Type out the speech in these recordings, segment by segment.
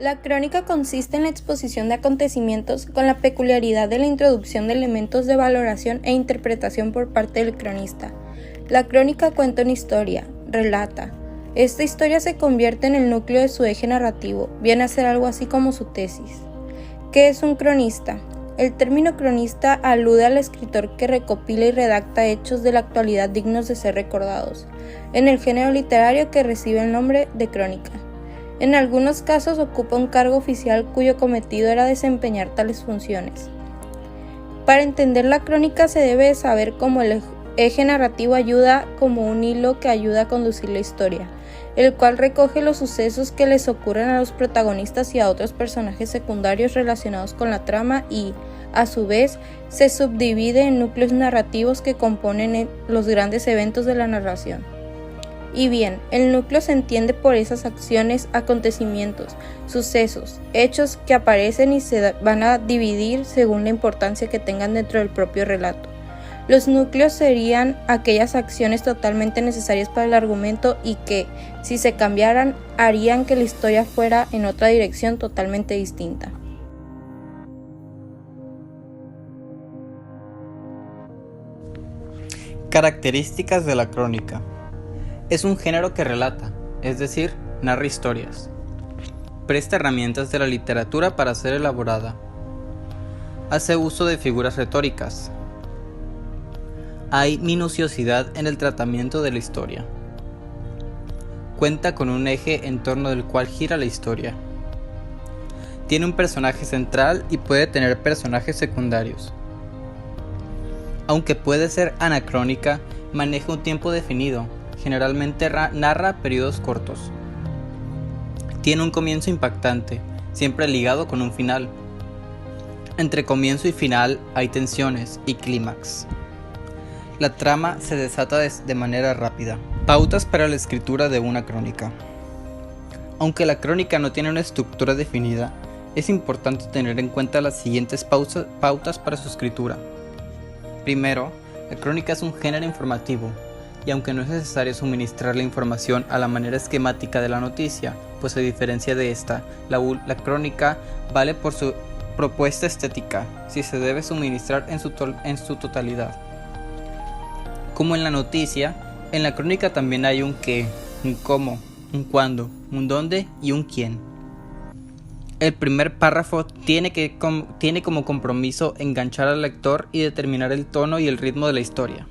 La crónica consiste en la exposición de acontecimientos con la peculiaridad de la introducción de elementos de valoración e interpretación por parte del cronista. La crónica cuenta una historia, relata. Esta historia se convierte en el núcleo de su eje narrativo, viene a ser algo así como su tesis. ¿Qué es un cronista? El término cronista alude al escritor que recopila y redacta hechos de la actualidad dignos de ser recordados, en el género literario que recibe el nombre de crónica. En algunos casos ocupa un cargo oficial cuyo cometido era desempeñar tales funciones. Para entender la crónica se debe saber cómo el eje narrativo ayuda como un hilo que ayuda a conducir la historia, el cual recoge los sucesos que les ocurren a los protagonistas y a otros personajes secundarios relacionados con la trama y, a su vez, se subdivide en núcleos narrativos que componen los grandes eventos de la narración. Y bien, el núcleo se entiende por esas acciones, acontecimientos, sucesos, hechos que aparecen y se van a dividir según la importancia que tengan dentro del propio relato. Los núcleos serían aquellas acciones totalmente necesarias para el argumento y que, si se cambiaran, harían que la historia fuera en otra dirección totalmente distinta. Características de la crónica. Es un género que relata, es decir, narra historias. Presta herramientas de la literatura para ser elaborada. Hace uso de figuras retóricas. Hay minuciosidad en el tratamiento de la historia. Cuenta con un eje en torno del cual gira la historia. Tiene un personaje central y puede tener personajes secundarios. Aunque puede ser anacrónica, maneja un tiempo definido. Generalmente narra periodos cortos. Tiene un comienzo impactante, siempre ligado con un final. Entre comienzo y final hay tensiones y clímax. La trama se desata de manera rápida. Pautas para la escritura de una crónica. Aunque la crónica no tiene una estructura definida, es importante tener en cuenta las siguientes pautas para su escritura. Primero, la crónica es un género informativo, y aunque no es necesario suministrar la información a la manera esquemática de la noticia, pues a diferencia de esta, la crónica vale por su propuesta estética, si se debe suministrar en su totalidad. Como en la noticia, en la crónica también hay un qué, un cómo, un cuándo, un dónde y un quién. El primer párrafo tiene como compromiso enganchar al lector y determinar el tono y el ritmo de la historia.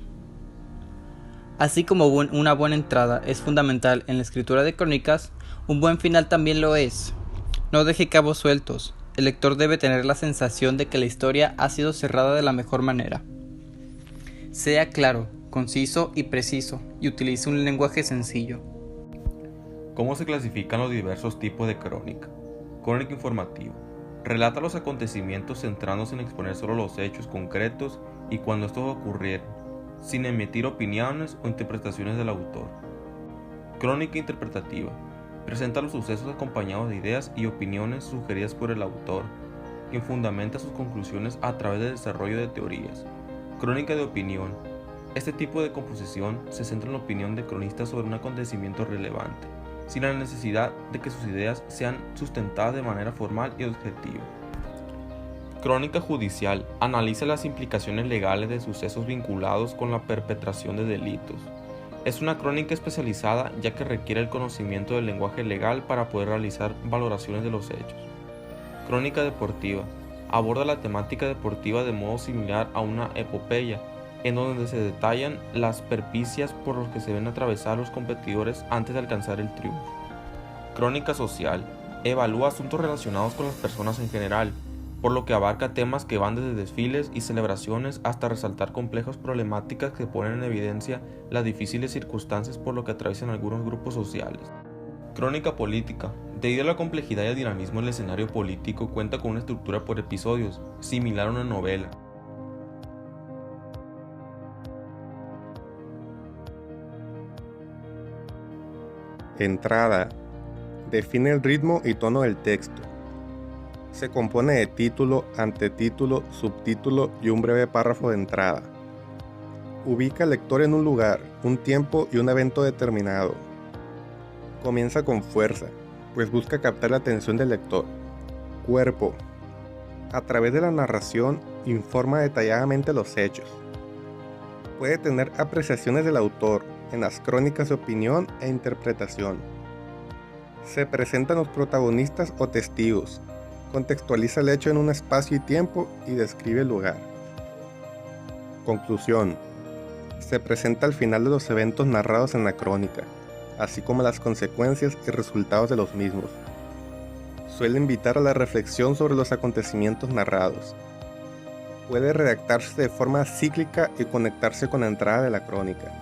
Así como una buena entrada es fundamental en la escritura de crónicas, un buen final también lo es. No deje cabos sueltos. El lector debe tener la sensación de que la historia ha sido cerrada de la mejor manera. Sea claro, conciso y preciso, y utilice un lenguaje sencillo. ¿Cómo se clasifican los diversos tipos de crónica? Crónica informativa. Relata los acontecimientos centrándose en exponer solo los hechos concretos y cuando estos ocurrieron, sin emitir opiniones o interpretaciones del autor. Crónica interpretativa. Presenta los sucesos acompañados de ideas y opiniones sugeridas por el autor, quien fundamenta sus conclusiones a través del desarrollo de teorías. Crónica de opinión. Este tipo de composición se centra en la opinión del cronista sobre un acontecimiento relevante, sin la necesidad de que sus ideas sean sustentadas de manera formal y objetiva. Crónica judicial. Analiza las implicaciones legales de sucesos vinculados con la perpetración de delitos. Es una crónica especializada ya que requiere el conocimiento del lenguaje legal para poder realizar valoraciones de los hechos. Crónica deportiva. Aborda la temática deportiva de modo similar a una epopeya, en donde se detallan las peripecias por las que se ven atravesar los competidores antes de alcanzar el triunfo. Crónica social. Evalúa asuntos relacionados con las personas en general, por lo que abarca temas que van desde desfiles y celebraciones hasta resaltar complejas problemáticas que ponen en evidencia las difíciles circunstancias por lo que atraviesan algunos grupos sociales. Crónica política. Debido a la complejidad y el dinamismo del escenario político, cuenta con una estructura por episodios, similar a una novela. Entrada. Define el ritmo y tono del texto. Se compone de título, antetítulo, subtítulo y un breve párrafo de entrada. Ubica al lector en un lugar, un tiempo y un evento determinado. Comienza con fuerza. pues busca captar la atención del lector. Cuerpo. A través de la narración, informa detalladamente los hechos. Puede tener apreciaciones del autor en las crónicas de opinión e interpretación. Se presentan los protagonistas o testigos. Contextualiza el hecho en un espacio y tiempo y describe el lugar. Conclusión. Se presenta al final de los eventos narrados en la crónica, así como las consecuencias y resultados de los mismos. Suele invitar a la reflexión sobre los acontecimientos narrados. Puede redactarse de forma cíclica y conectarse con la entrada de la crónica.